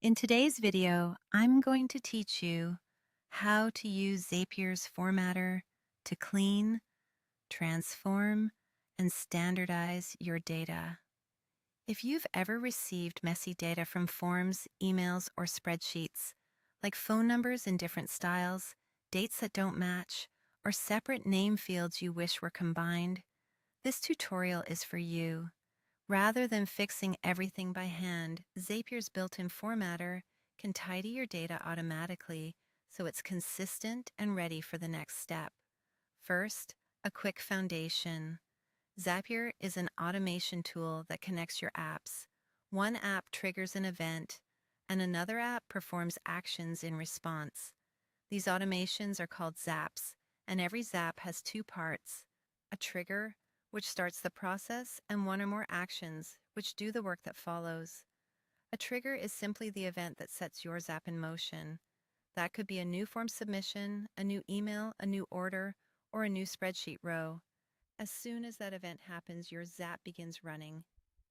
In today's video, I'm going to teach you how to use Zapier's formatter to clean, transform, and standardize your data. If you've ever received messy data from forms, emails, or spreadsheets, like phone numbers in different styles, dates that don't match, or separate name fields you wish were combined, this tutorial is for you. Rather than fixing everything by hand, Zapier's built-in formatter can tidy your data automatically so it's consistent and ready for the next step. First, a quick foundation. Zapier is an automation tool that connects your apps. One app triggers an event, and another app performs actions in response. These automations are called zaps, and every zap has two parts: a trigger, which starts the process, and one or more actions, which do the work that follows. A trigger is simply the event that sets your zap in motion. That could be a new form submission, a new email, a new order, or a new spreadsheet row. As soon as that event happens, your zap begins running.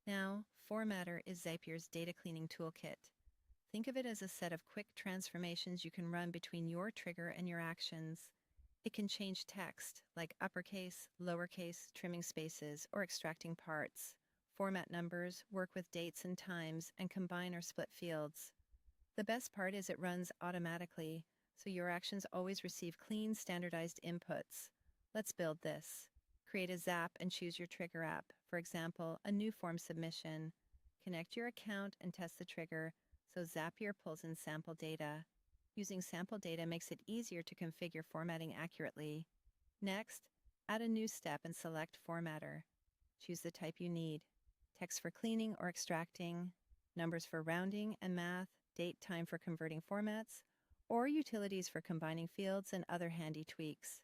Now, Formatter is Zapier's data cleaning toolkit. Think of it as a set of quick transformations you can run between your trigger and your actions. It can change text, like uppercase, lowercase, trimming spaces, or extracting parts. Format numbers, work with dates and times, and combine or split fields. The best part is it runs automatically, so your actions always receive clean, standardized inputs. Let's build this. Create a zap and choose your trigger app. For example, a new form submission. Connect your account and test the trigger, so Zapier pulls in sample data. Using sample data makes it easier to configure formatting accurately. Next, add a new step and select Formatter. Choose the type you need: text for cleaning or extracting, numbers for rounding and math, date, time for converting formats, or utilities for combining fields and other handy tweaks.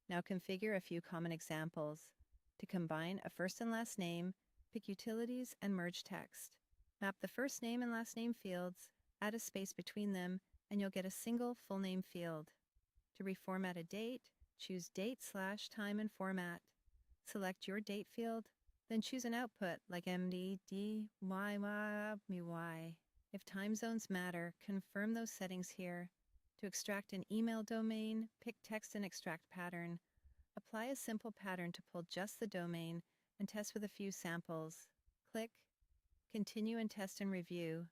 Now configure a few common examples. To combine a first and last name, pick Utilities and merge text. Map the first name and last name fields, add a space between them, and you'll get a single full name field. To reformat a date, choose Date/Time and Format. Select your date field, then choose an output like MDDYY. If time zones matter, confirm those settings here. To extract an email domain, pick Text and Extract Pattern. Apply a simple pattern to pull just the domain and test with a few samples. Click Continue and test and review.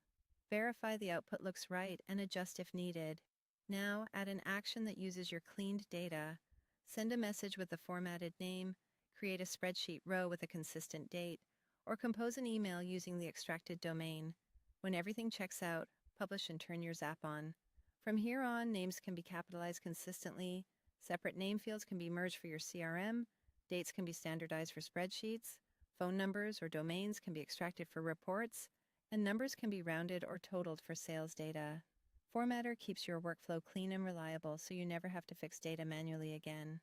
Verify the output looks right and adjust if needed. Now add an action that uses your cleaned data. Send a message with the formatted name, create a spreadsheet row with a consistent date, or compose an email using the extracted domain. When everything checks out, publish and turn your zap on. From here on, names can be capitalized consistently, separate name fields can be merged for your CRM, dates can be standardized for spreadsheets, phone numbers or domains can be extracted for reports, and numbers can be rounded or totaled for sales data. Formatter keeps your workflow clean and reliable so you never have to fix data manually again.